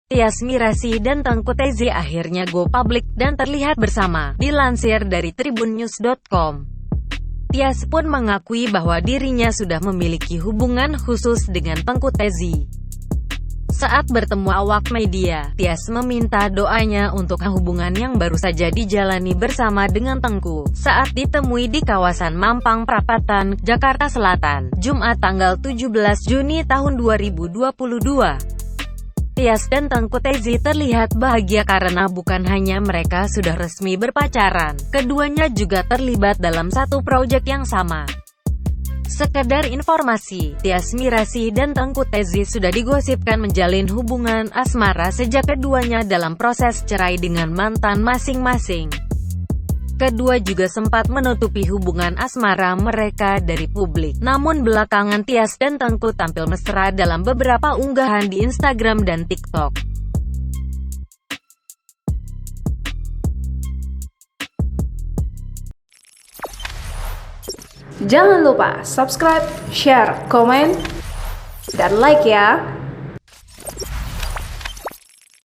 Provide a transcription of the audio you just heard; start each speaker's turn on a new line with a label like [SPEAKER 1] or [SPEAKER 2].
[SPEAKER 1] Tyas Mirasih dan Teuku Tezi akhirnya go public dan terlihat bersama. Dilansir dari tribunnews.com, Tyas pun mengakui bahwa dirinya sudah memiliki hubungan khusus dengan Teuku Tezi. Saat bertemu awak media, Tyas meminta doanya untuk hubungan yang baru saja dijalani bersama dengan Teuku saat ditemui di kawasan Mampang Perapatan, Jakarta Selatan, Jumat tanggal 17 Juni tahun 2022. Tyas dan Teuku Tezi terlihat bahagia karena bukan hanya mereka sudah resmi berpacaran, keduanya juga terlibat dalam satu proyek yang sama. Sekedar informasi, Tyas Mirasih dan Teuku Tezi sudah digosipkan menjalin hubungan asmara sejak keduanya dalam proses cerai dengan mantan masing-masing. Kedua juga sempat menutupi hubungan asmara mereka dari publik. Namun belakangan Tyas dan Teuku tampil mesra dalam beberapa unggahan di Instagram dan TikTok.
[SPEAKER 2] Jangan lupa subscribe, share, komen, dan like ya!